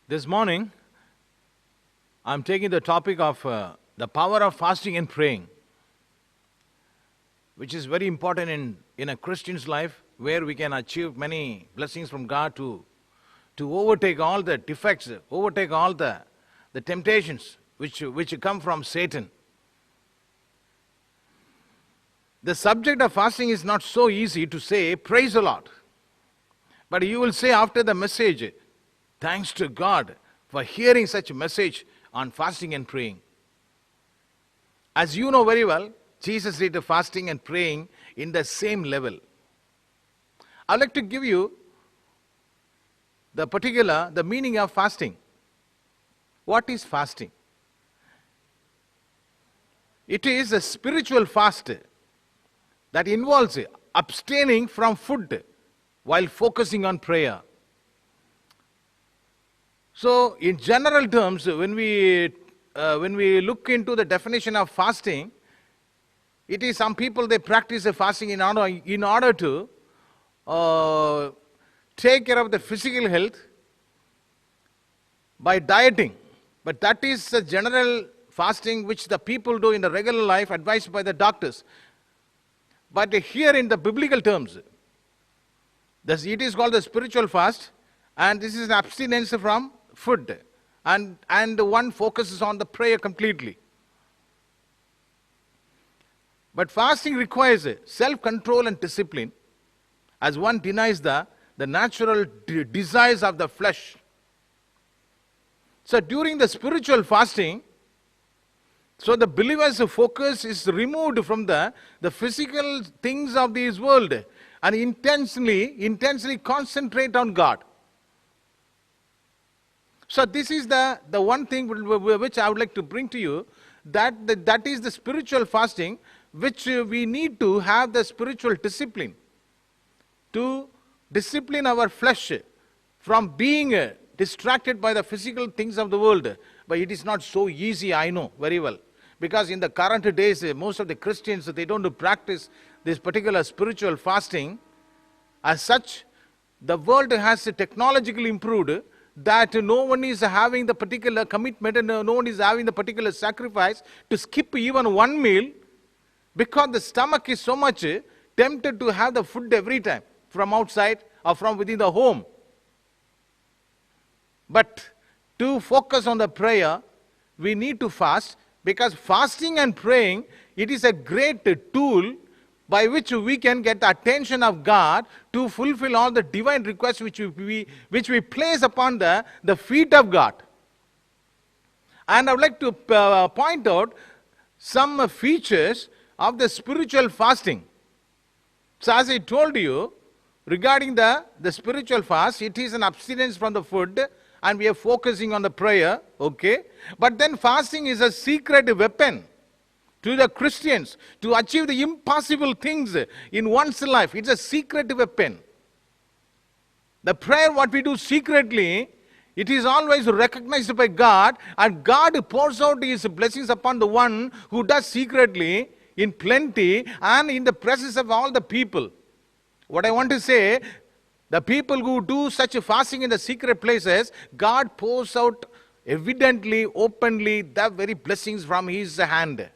This morning, I'm taking the topic of the power of fasting and praying, which is very important in a Christian's life where we can achieve many blessings from God to overtake all the defects, overtake all the temptations which come from Satan. The subject of fasting is not so easy to say, praise the Lord. But you will say after the message, thanks to God for hearing such a message on fasting and praying. As you know very well, Jesus did the fasting and praying in the same level. I'd like to give you the meaning of fasting. What is fasting? It is a spiritual fast that involves abstaining from food while focusing on prayer. So, in general terms, when we look into the definition of fasting, it is some people they practice the fasting in order to take care of the physical health by dieting. But that is the general fasting which the people do in the regular life advised by the doctors. But here in the biblical terms, it is called the spiritual fast, and this is an abstinence from food, and one focuses on the prayer completely. But fasting requires self-control and discipline as one denies the natural desires of the flesh. So during the spiritual fasting, so the believer's focus is removed from the physical things of this world and intensely concentrate on God. So this is the one thing which I would like to bring to you, that is the spiritual fasting, which we need to have the spiritual discipline, to discipline our flesh from being distracted by the physical things of the world. But it is not so easy, I know very well. Because in the current days, most of the Christians, they don't practice this particular spiritual fasting. As such, the world has technologically improved that no one is having the particular commitment and no one is having the particular sacrifice to skip even one meal, because the stomach is so much tempted to have the food every time from outside or from within the home. But to focus on the prayer, we need to fast, because fasting and praying, it is a great tool by which we can get the attention of God to fulfill all the divine requests which we place upon the feet of God. And I would like to point out some features of the spiritual fasting. So as I told you, regarding the spiritual fast, it is an abstinence from the food and we are focusing on the prayer, okay? But then fasting is a secret weapon to the Christians to achieve the impossible things in one's life. It's a secret weapon. The prayer what we do secretly, it is always recognized by God, and God pours out His blessings upon the one who does secretly in plenty and in the presence of all the people. What I want to say, the people who do such a fasting in the secret places, God pours out evidently, openly, the very blessings from His hand.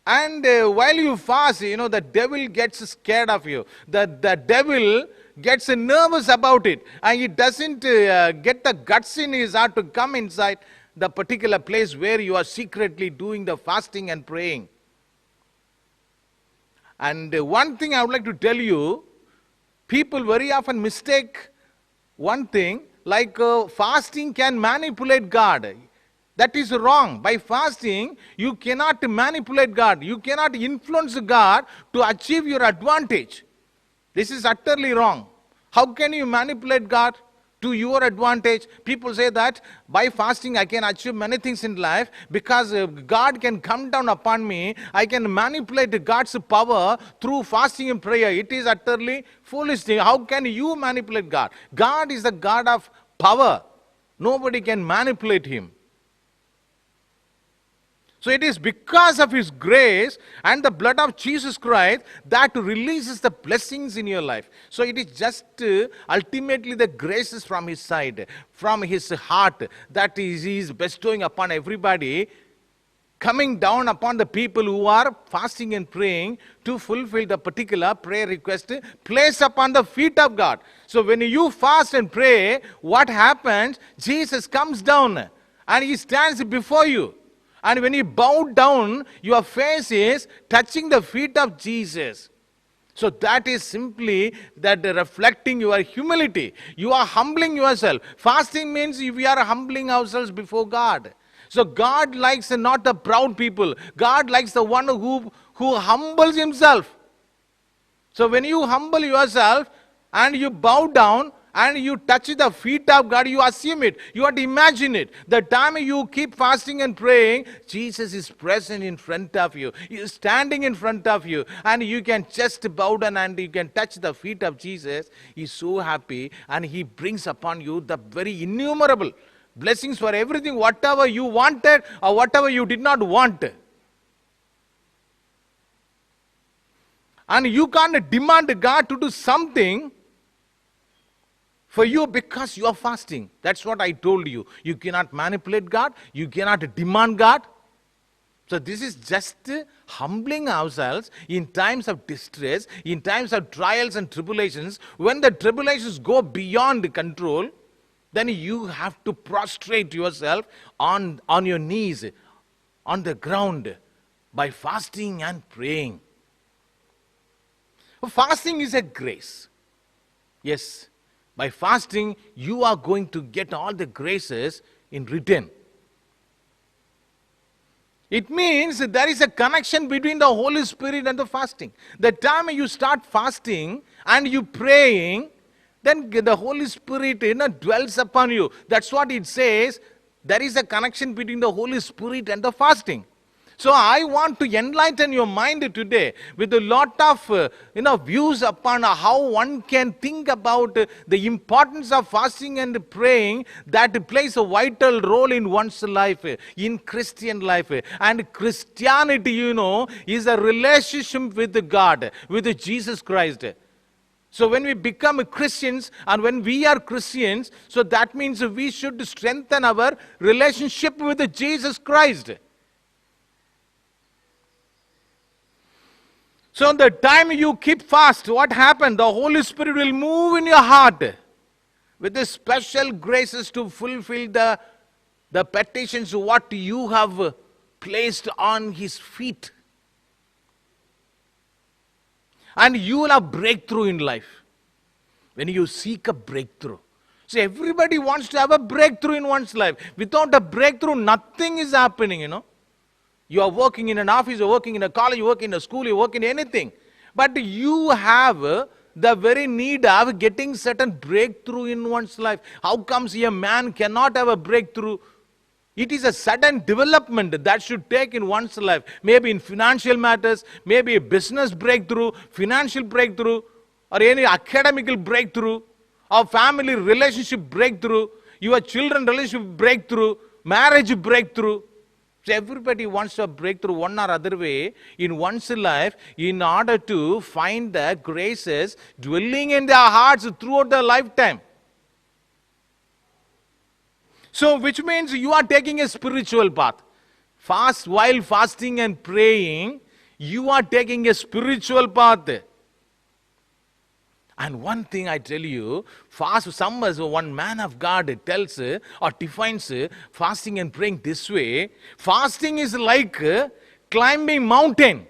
And while you fast, the devil gets scared of you. The devil gets nervous about it. And he doesn't get the guts in his heart to come inside the particular place where you are secretly doing the fasting and praying. And one thing I would like to tell you, people very often mistake one thing, like fasting can manipulate God. That is wrong. By fasting, you cannot manipulate God. You cannot influence God to achieve your advantage. This is utterly wrong. How can you manipulate God to your advantage? People say that by fasting I can achieve many things in life because God can come down upon me. I can manipulate God's power through fasting and prayer. It is utterly foolish thing. How can you manipulate God? God is the God of power. Nobody can manipulate Him. So it is because of His grace and the blood of Jesus Christ that releases the blessings in your life. So it is just ultimately the graces from His side, from His heart, that He is bestowing upon everybody, coming down upon the people who are fasting and praying to fulfill the particular prayer request placed upon the feet of God. So when you fast and pray, what happens? Jesus comes down and He stands before you. And when you bow down, your face is touching the feet of Jesus. So that is simply that reflecting your humility. You are humbling yourself. Fasting means we are humbling ourselves before God. So God likes not the proud people. God likes the one who humbles himself. So when you humble yourself and you bow down and you touch the feet of God, you assume it. You have to imagine it. The time you keep fasting and praying, Jesus is present in front of you. He is standing in front of you. And you can just bow down and you can touch the feet of Jesus. He is so happy and He brings upon you the very innumerable blessings for everything, whatever you wanted or whatever you did not want. And you can't demand God to do something for you because you are fasting. That's what I told you. You cannot manipulate God. You cannot demand God. So this is just humbling ourselves in times of distress, in times of trials and tribulations. When the tribulations go beyond control, then you have to prostrate yourself on your knees, on the ground, by fasting and praying. Fasting is a grace. Yes. By fasting, you are going to get all the graces in return. It means there is a connection between the Holy Spirit and the fasting. The time you start fasting and you praying, then the Holy Spirit dwells upon you. That's what it says. There is a connection between the Holy Spirit and the fasting. So I want to enlighten your mind today with a lot of views upon how one can think about the importance of fasting and praying that plays a vital role in one's life, in Christian life. And Christianity, is a relationship with God, with Jesus Christ. So when we become Christians and when we are Christians, so that means we should strengthen our relationship with Jesus Christ. So the time you keep fast, what happens? The Holy Spirit will move in your heart with the special graces to fulfill the petitions what you have placed on His feet. And you will have breakthrough in life when you seek a breakthrough. So everybody wants to have a breakthrough in one's life. Without a breakthrough, nothing is happening, You are working in an office, you're working in a college, you work in a school, you work in anything. But you have the very need of getting certain breakthrough in one's life. How comes a man cannot have a breakthrough? It is a sudden development that should take in one's life. Maybe in financial matters, maybe a business breakthrough, financial breakthrough, or any academical breakthrough, or family relationship breakthrough, your children relationship breakthrough, marriage breakthrough. So everybody wants a breakthrough one or other way in one's life in order to find the graces dwelling in their hearts throughout their lifetime. So which means you are taking a spiritual path. While fasting and praying, you are taking a spiritual path. And one thing I tell you, one man of God tells or defines fasting and praying this way. Fasting is like climbing mountain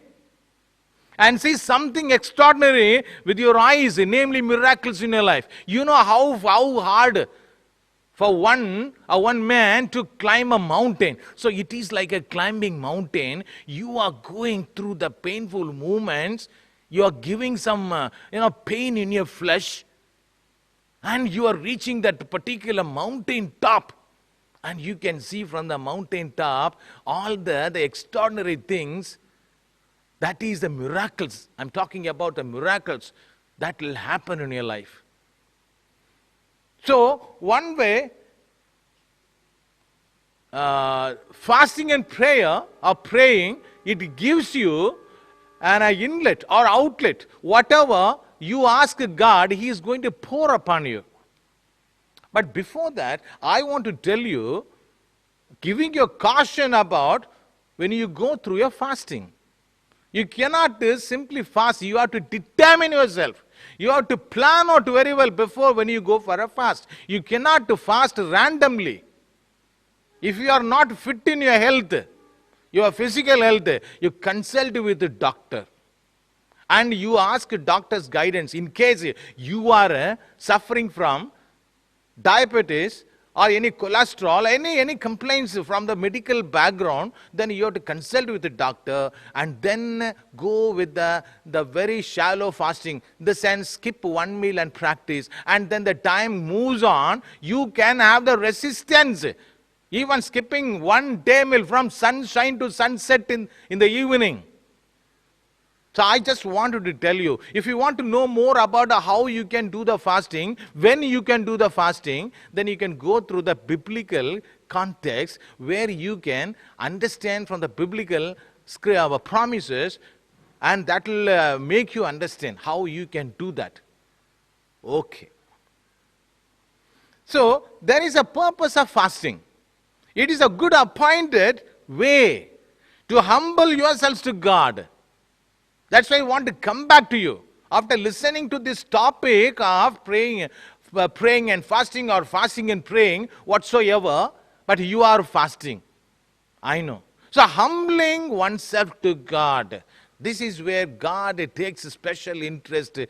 and see something extraordinary with your eyes, namely miracles in your life. You know how hard for one man to climb a mountain. So it is like a climbing mountain. You are going through the painful movements. You are giving some pain in your flesh, and you are reaching that particular mountain top, and you can see from the mountain top all the extraordinary things. That is the miracles. I'm talking about the miracles that will happen in your life. So one way fasting and prayer or praying, it gives you an inlet or outlet. Whatever you ask God, He is going to pour upon you. But before that, I want to tell you, giving you caution about when you go through your fasting. You cannot simply fast. You have to determine yourself. You have to plan out very well before when you go for a fast. You cannot fast randomly. If you are not fit in your health, your physical health, you consult with the doctor. And you ask doctor's guidance in case you are suffering from diabetes or any cholesterol, any complaints from the medical background, then you have to consult with the doctor and then go with the very shallow fasting. In the sense, skip one meal and practice. And then the time moves on, you can have the resistance. Even skipping one day meal from sunshine to sunset in the evening. So I just wanted to tell you, if you want to know more about how you can do the fasting, when you can do the fasting, then you can go through the biblical context where you can understand from the biblical promises, and that will make you understand how you can do that. Okay. So there is a purpose of fasting. It is a good appointed way to humble yourselves to God. That's why I want to come back to you. After listening to this topic of praying and fasting, or fasting and praying, whatsoever, but you are fasting. I know. So humbling oneself to God. This is where God takes special interest in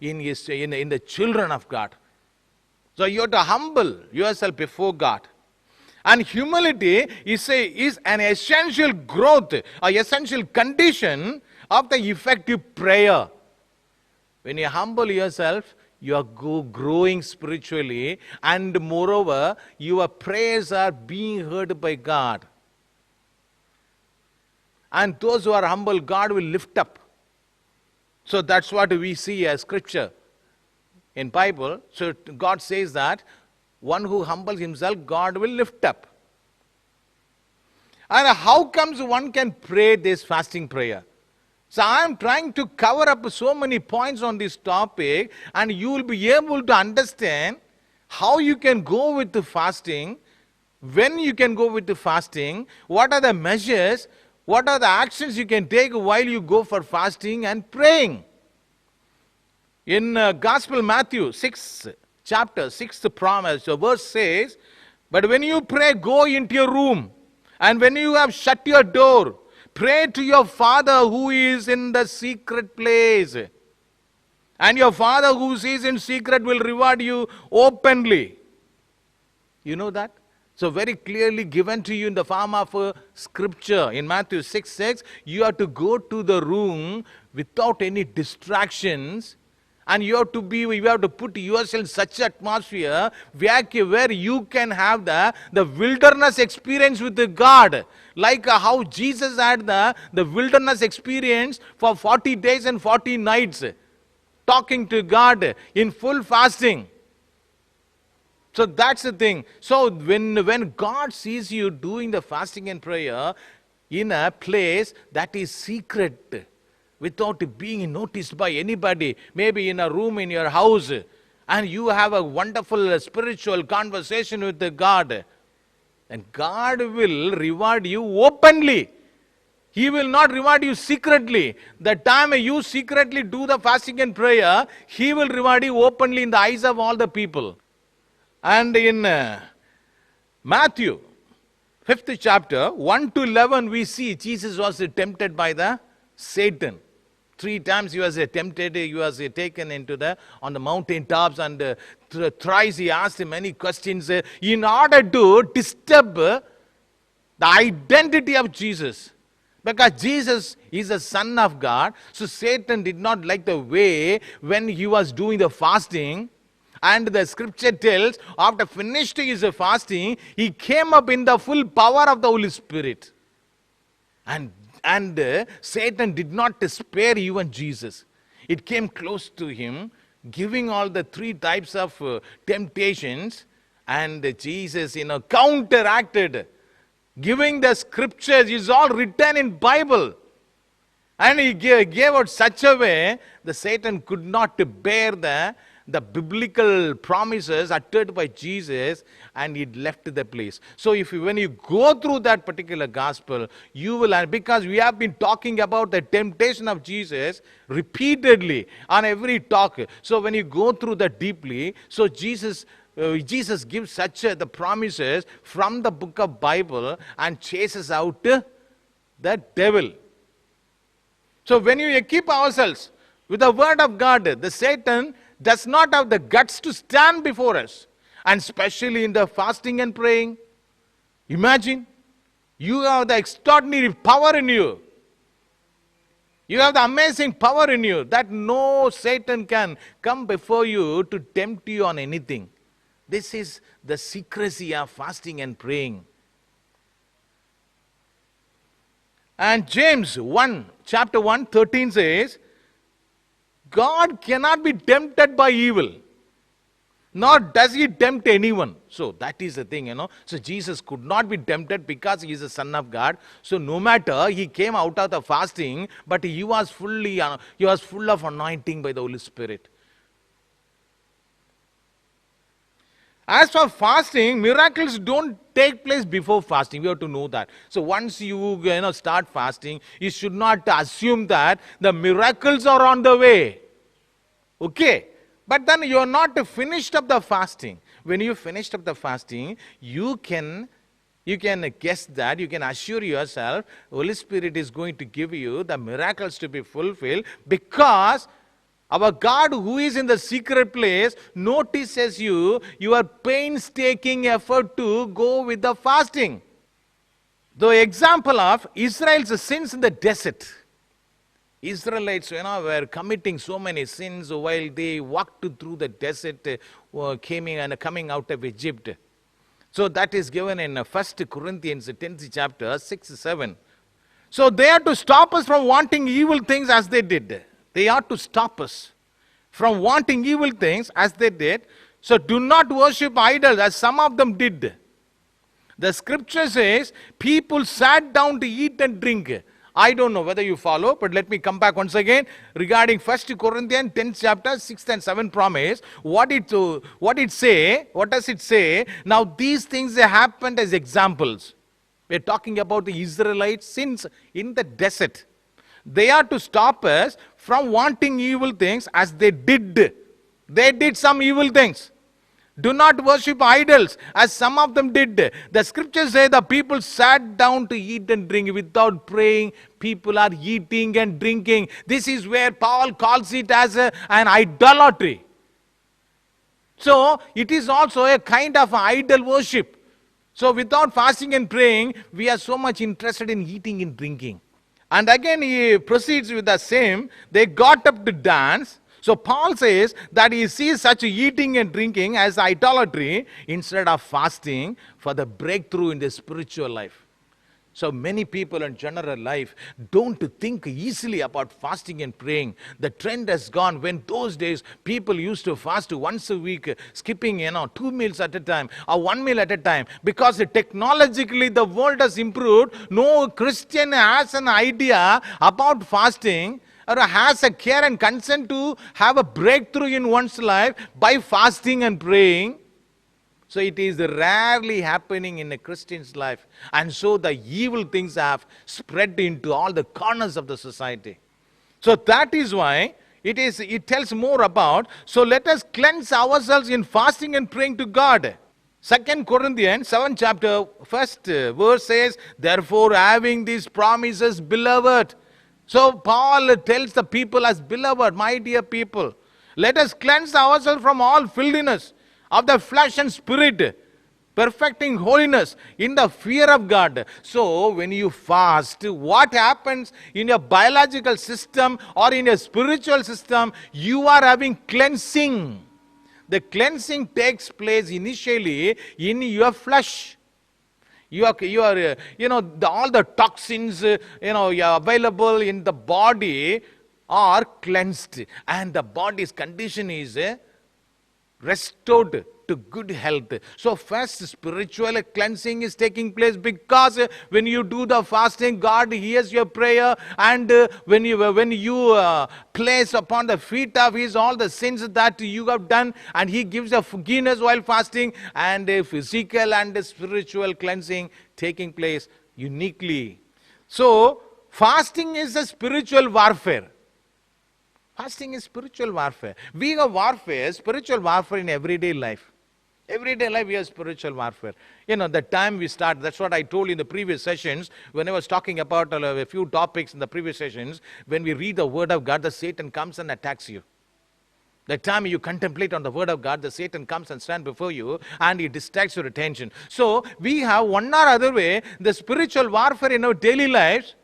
the children of God. So you have to humble yourself before God. And humility is an essential growth, or essential condition of the effective prayer. When you humble yourself, you are growing spiritually, and moreover, your prayers are being heard by God. And those who are humble, God will lift up. So that's what we see as scripture in Bible. So God says that one who humbles himself, God will lift up. And how comes one can pray this fasting prayer? So I am trying to cover up so many points on this topic, and you will be able to understand how you can go with the fasting, when you can go with the fasting, what are the measures, what are the actions you can take while you go for fasting and praying. In Gospel Matthew 6, chapter 6th promise, the verse says, but when you pray, go into your room, and when you have shut your door, pray to your Father who is in the secret place. And your Father who sees in secret will reward you openly. You know that? So very clearly given to you in the form of a scripture. In Matthew 6:6, you have to go to the room without any distractions. And you have to put yourself in such atmosphere where you can have the wilderness experience with the God. Like how Jesus had the wilderness experience for 40 days and 40 nights. Talking to God in full fasting. So that's the thing. So when God sees you doing the fasting and prayer in a place that is secret, without being noticed by anybody, maybe in a room in your house, and you have a wonderful spiritual conversation with the God, and God will reward you openly. He will not reward you secretly. The time you secretly do the fasting and prayer, He will reward you openly in the eyes of all the people. And in Matthew 5th chapter, 1 to 11, we see Jesus was tempted by the Satan. 3 times he was tempted, he was taken on the mountain tops, and thrice he asked him many questions in order to disturb the identity of Jesus. Because Jesus is the Son of God, so Satan did not like the way when he was doing the fasting. And the scripture tells, after finished his fasting, he came up in the full power of the Holy Spirit. And Satan did not spare even Jesus. It came close to him, giving all the 3 types of temptations. And Jesus, counteracted, giving the scriptures. It's all written in Bible. And he gave out such a way the Satan could not bear the biblical promises uttered by Jesus, and he left the place. So when you go through that particular gospel, you will, because we have been talking about the temptation of Jesus repeatedly on every talk. So when you go through that deeply, so Jesus gives such the promises from the book of Bible and chases out the devil. So when you equip ourselves with the word of God, the Satan does not have the guts to stand before us. And especially in the fasting and praying, imagine, you have the extraordinary power in you. You have the amazing power in you that no Satan can come before you to tempt you on anything. This is the secrecy of fasting and praying. And James 1, chapter 1, 13 says, God cannot be tempted by evil, nor does he tempt anyone. So that is the thing, So Jesus could not be tempted because he is the Son of God. So no matter, he came out of the fasting, but he was full of anointing by the Holy Spirit. As for fasting, miracles don't take place before fasting. We have to know that. So once you start fasting, you should not assume that the miracles are on the way. Okay? But then you are not finished up the fasting. When you finished up the fasting, you can guess that, you can assure yourself, Holy Spirit is going to give you the miracles to be fulfilled, because our God who is in the secret place notices your painstaking effort to go with the fasting. The example of Israel's sins in the desert. Israelites, were committing so many sins while they walked through the desert, coming out of Egypt. So that is given in 1 Corinthians 10th chapter 6-7. So they are to stop us from wanting evil things as they did. They are to stop us from wanting evil things as they did. So do not worship idols as some of them did. The scripture says people sat down to eat and drink. I don't know whether you follow, but let me come back once again regarding 1 Corinthians 10th chapter 6th and 7th promise. What does it say? Now these things happened as examples. We're talking about the Israelites' sins in the desert. They are to stop us from wanting evil things as they did. They did some evil things. Do not worship idols as some of them did. The scriptures say the people sat down to eat and drink without praying. People are eating and drinking. This is where Paul calls it as an idolatry. So it is also a kind of idol worship. So without fasting and praying, we are so much interested in eating and drinking. And again he proceeds with the same. They got up to dance. So Paul says that he sees such eating and drinking as idolatry instead of fasting for the breakthrough in the spiritual life. So many people in general life don't think easily about fasting and praying. The trend has gone. When those days people used to fast once a week, skipping 2 meals at a time or 1 meal at a time, because technologically the world has improved. No Christian has an idea about fasting or has a care and consent to have a breakthrough in one's life by fasting and praying. So it is rarely happening in a Christian's life. And so the evil things have spread into all the corners of the society. So that is why it tells more about, so let us cleanse ourselves in fasting and praying to God. 2 Corinthians 7 chapter, first verse says, therefore having these promises, beloved. So Paul tells the people as beloved, my dear people, let us cleanse ourselves from all filthiness of the flesh and spirit, perfecting holiness in the fear of God. So when you fast, what happens in your biological system or in your spiritual system? You are having cleansing. The cleansing takes place initially in your flesh. All the toxins, available in the body are cleansed, and the body's condition is restored to good health. So first spiritual cleansing is taking place, because when you do the fasting, God hears your prayer, and when you place upon the feet of His all the sins that you have done, and He gives a forgiveness while fasting, and physical and spiritual cleansing taking place uniquely. So fasting is a spiritual warfare. Fasting is spiritual warfare. We have warfare, spiritual warfare in everyday life. Everyday life we have spiritual warfare. The time we start, that's what I told in the previous sessions, when I was talking about a few topics in the previous sessions. When we read the Word of God, the Satan comes and attacks you. The time you contemplate on the Word of God, the Satan comes and stands before you, and he distracts your attention. So we have one or other way the spiritual warfare in our daily lives.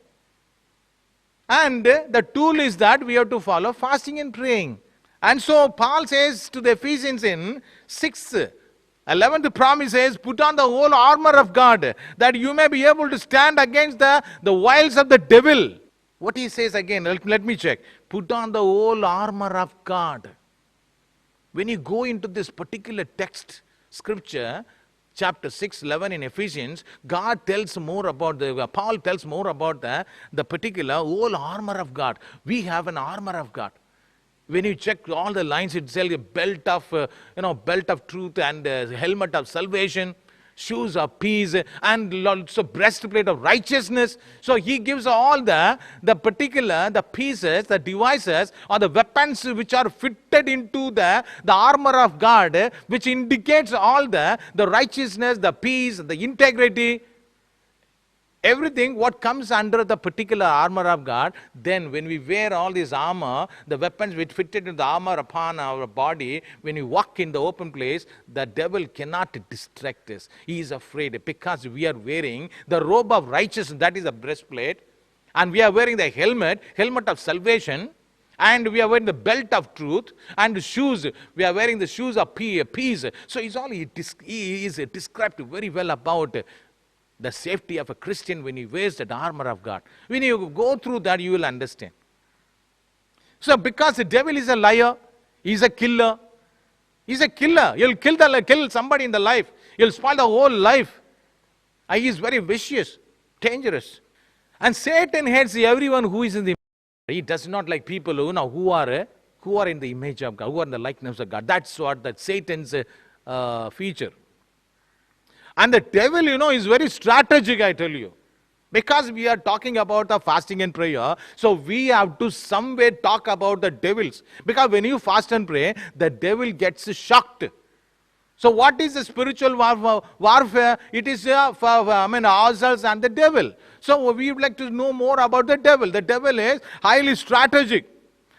And the tool is that we have to follow fasting and praying. And so Paul says to the Ephesians in 6:11, promise says, put on the whole armor of God, that you may be able to stand against the wiles of the devil. What he says again, let me check. Put on the whole armor of God. When you go into this particular text, scripture, chapter 6:11 in Ephesians, God tells more about Paul tells more about the particular whole armor of God. We have an armor of God. When you check all the lines, it tells a belt of truth, and helmet of salvation, shoes of peace, and also breastplate of righteousness. So he gives all the pieces, the devices, or the weapons which are fitted into the armor of God, which indicates all the righteousness, the peace, the integrity, everything what comes under the particular armor of God. Then when we wear all this armor, the weapons which fitted in the armor upon our body, when we walk in the open place, the devil cannot distract us. He is afraid, because we are wearing the robe of righteousness, that is a breastplate, and we are wearing the helmet of salvation, and we are wearing the belt of truth, and the shoes, we are wearing the shoes of peace. So he is described very well about the safety of a Christian when he wears that armor of God. When you go through that, you will understand. So because the devil is a liar, he's a killer. He's a killer. He'll kill somebody in the life. He'll spoil the whole life. He is very vicious, dangerous. And Satan hates everyone who is in the image. He does not like people who are in the image of God, who are in the likeness of God. That's what Satan's feature. And the devil, is very strategic, I tell you. Because we are talking about the fasting and prayer, so we have to some way talk about the devils. Because when you fast and pray, the devil gets shocked. So what is the spiritual warfare? It is for ourselves and the devil. So we would like to know more about the devil. The devil is highly strategic,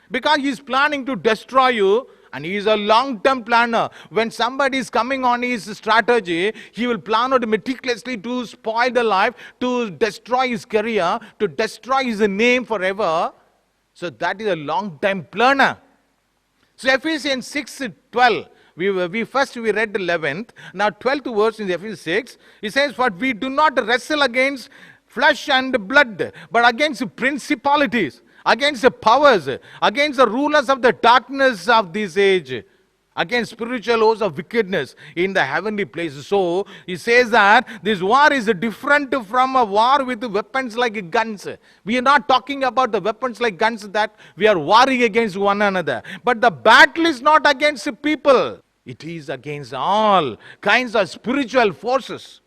because he is planning to destroy you. And he is a long-term planner. When somebody is coming on his strategy, he will plan out meticulously to spoil the life, to destroy his career, to destroy his name forever. So that is a long-time planner. So Ephesians 6:12, we read the 11th. Now 12th verse in Ephesians 6, it says, "For we do not wrestle against flesh and blood, but against principalities, against the powers, against the rulers of the darkness of this age, against spiritual hosts of wickedness in the heavenly places." So he says that this war is different from a war with weapons like guns. We are not talking about the weapons like guns that we are warring against one another. But the battle is not against people. It is against all kinds of spiritual forces.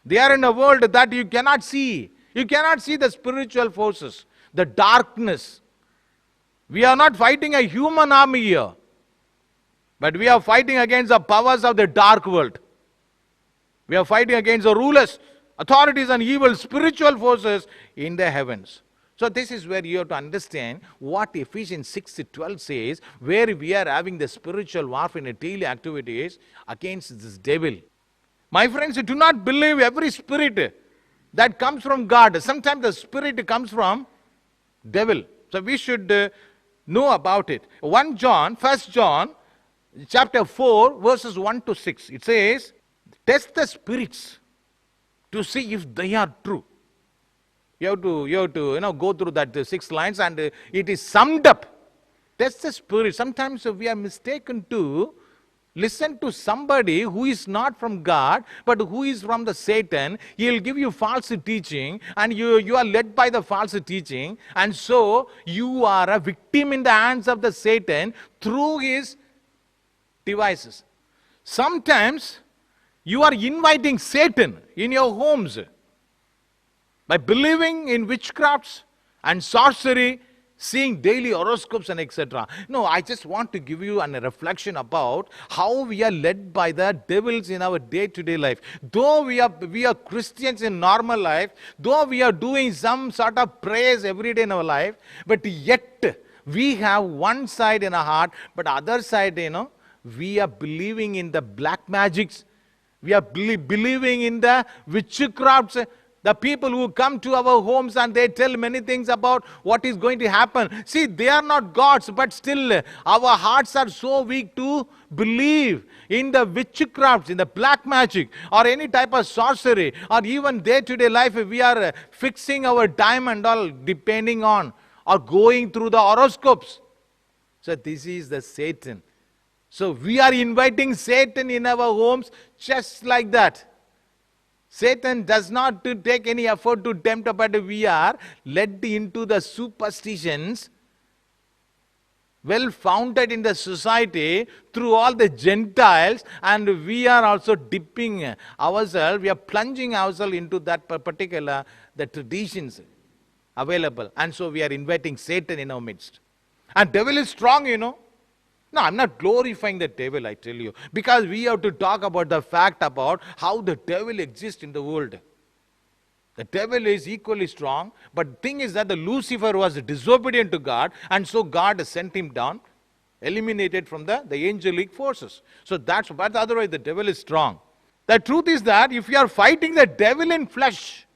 They are in a world that you cannot see. You cannot see the spiritual forces, the darkness. We are not fighting a human army here, but we are fighting against the powers of the dark world. We are fighting against the rulers, authorities, and evil spiritual forces in the heavens. So this is where you have to understand what Ephesians 6:12 says, where we are having the spiritual warfare in the daily activities against this devil. My friends, do not believe every spirit that comes from God. Sometimes the spirit comes from devil. So we should know about it. 1 John chapter 4 verses 1 to 6. It says, test the spirits to see if they are true. You have to go through that 6 lines, and it is summed up. Test the spirit. Sometimes we are mistaken to listen to somebody who is not from God, but who is from the Satan. He'll give you false teaching, and you are led by the false teaching, and so you are a victim in the hands of the Satan through his devices. Sometimes you are inviting Satan in your homes by believing in witchcrafts and sorcery, seeing daily horoscopes and etc. No, I just want to give you a reflection about how we are led by the devils in our day-to-day life. Though we are Christians in normal life, though we are doing some sort of prayers every day in our life, but yet we have one side in our heart, but other side, we are believing in the black magics. We are believing in the witchcrafts. The people who come to our homes and they tell many things about what is going to happen. See, they are not gods, but still our hearts are so weak to believe in the witchcrafts, in the black magic, or any type of sorcery, or even day-to-day life. We are fixing our time and all depending on or going through the horoscopes. So this is the Satan. So we are inviting Satan in our homes just like that. Satan does not take any effort to tempt, but we are led into the superstitions well founded in the society through all the Gentiles, and we are also dipping ourselves, we are plunging ourselves into that particular, the traditions available. And so we are inviting Satan in our midst. And devil is strong, No, I'm not glorifying the devil, I tell you, because we have to talk about the fact about how the devil exists in the world. The devil is equally strong, but the thing is that the Lucifer was disobedient to God, and so God sent him down, eliminated from the angelic forces. So that's, but otherwise the devil is strong. The truth is that if you are fighting the devil in flesh,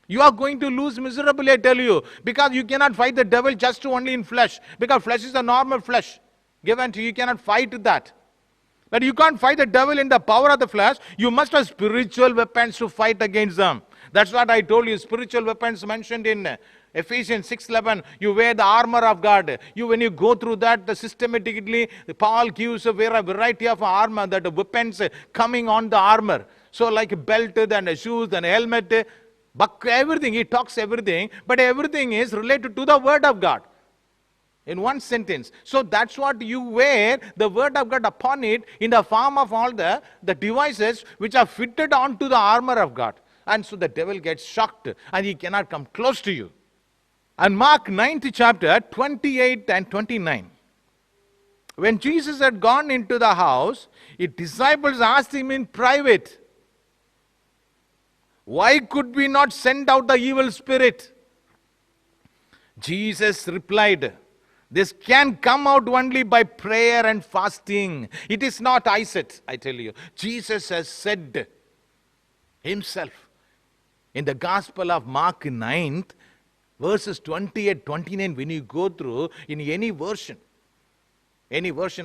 you are going to lose miserably, I tell you, because you cannot fight the devil just only in flesh, because flesh is a normal flesh given to you. You cannot fight that. But you can't fight the devil in the power of the flesh. You must have spiritual weapons to fight against them. That's what I told you. Spiritual weapons mentioned in Ephesians 6:11. You wear the armor of God. When you go through that systematically, Paul gives a variety of armor, that the weapons coming on the armor. So like a belt and a shoes and a helmet, everything. He talks everything, but everything is related to the word of God. In one sentence. So that's what you wear, the word of God upon it, in the form of all the devices which are fitted onto the armor of God. And so the devil gets shocked and he cannot come close to you. And Mark 9th chapter 28 and 29. When Jesus had gone into the house, his disciples asked him in private, "Why could we not send out the evil spirit?" Jesus replied, "This can come out only by prayer and fasting." It is not I said, I tell you. Jesus has said himself in the Gospel of Mark 9, verses 28, 29, when you go through in any version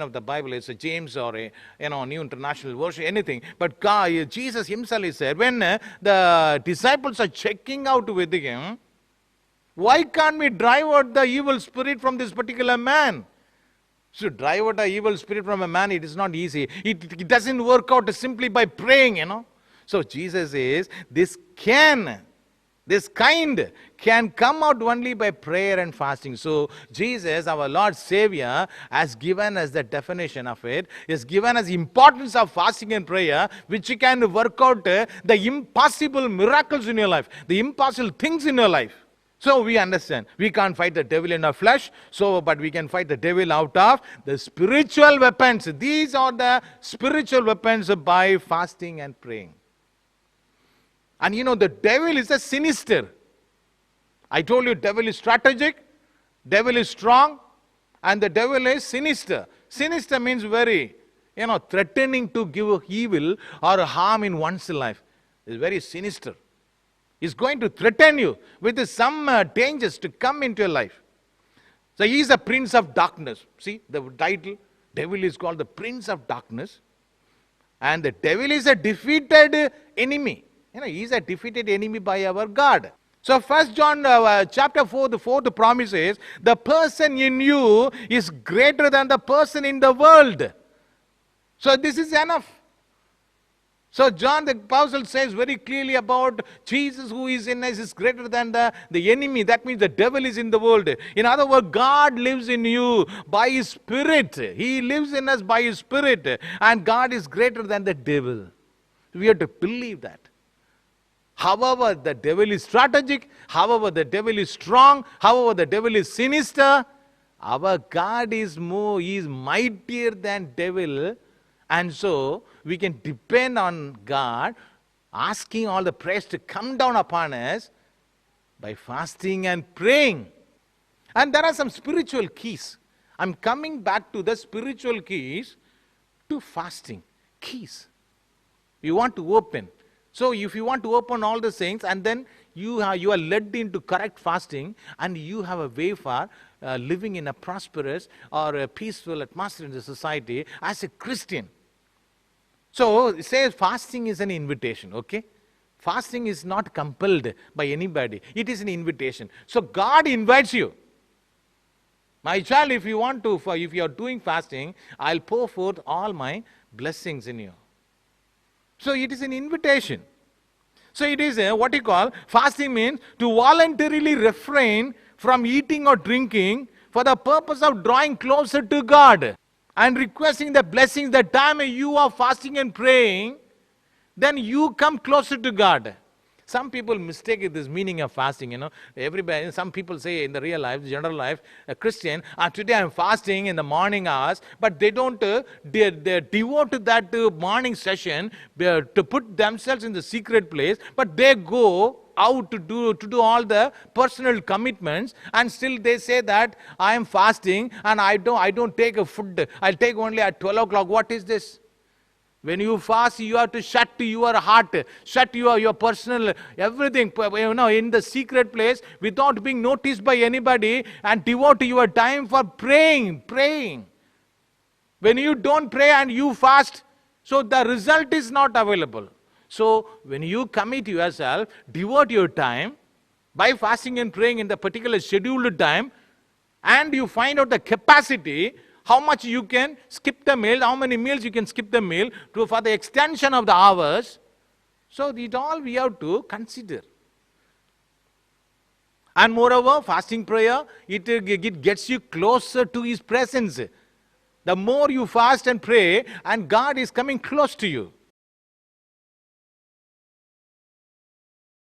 of the Bible, it's a James or a New International Version, anything. But God, Jesus himself is said, when the disciples are checking out with him, why can't we drive out the evil spirit from this particular man? So drive out the evil spirit from a man, it is not easy. It doesn't work out simply by praying, So Jesus says, this kind can come out only by prayer and fasting. So Jesus, our Lord Savior, has given us the definition of it. He has given us the importance of fasting and prayer, which can work out the impossible miracles in your life, the impossible things in your life. So we understand, we can't fight the devil in our flesh, but we can fight the devil out of the spiritual weapons. These are the spiritual weapons by fasting and praying. And the devil is a sinister. I told you, devil is strategic, devil is strong, and the devil is sinister. Sinister means very, threatening to give evil or harm in one's life. It's very sinister. He's going to threaten you with some dangers to come into your life. So he is a prince of darkness. See, the title, devil is called the prince of darkness. And the devil is a defeated enemy. He is a defeated enemy by our God. So 1 John chapter 4, the fourth promise is, the person in you is greater than the person in the world. So this is enough. So John the Apostle says very clearly about Jesus who is in us is greater than the enemy. That means the devil is in the world. In other words, God lives in you by His Spirit. He lives in us by His Spirit. And God is greater than the devil. We have to believe that. However, the devil is strategic. However, the devil is strong. However, the devil is sinister. Our God is more, He is mightier than devil. And so, we can depend on God, asking all the prayers to come down upon us by fasting and praying. And there are some spiritual keys. I'm coming back to the spiritual keys to fasting. Keys. You want to open. So if you want to open all the things, and then you are led into correct fasting, and you have a way for living in a prosperous or a peaceful atmosphere in the society as a Christian. So it says fasting is an invitation, okay? Fasting is not compelled by anybody. It is an invitation. So God invites you. My child, if you are doing fasting, I'll pour forth all my blessings in you. So it is an invitation. So it is what you call, fasting means to voluntarily refrain from eating or drinking for the purpose of drawing closer to God and requesting the blessings. The time you are fasting and praying, then you come closer to God. Some people mistake this meaning of fasting, Everybody, some people say in the real life, general life, a Christian, today I'm fasting in the morning hours, but they don't they devote to that morning session to put themselves in the secret place, but they go out to do all the personal commitments, and still they say that I am fasting and I don't take a food. I'll take only at 12 o'clock. What is this? When you fast, you have to shut your heart, shut your personal everything, in the secret place without being noticed by anybody, and devote your time for praying. When you don't pray and you fast, so the result is not available. So when you commit yourself, devote your time by fasting and praying in the particular scheduled time, and you find out the capacity, how much you can skip the meal, how many meals you can skip the meal for the extension of the hours. So it all we have to consider. And moreover, fasting prayer, it gets you closer to His presence. The more you fast and pray, and God is coming close to you.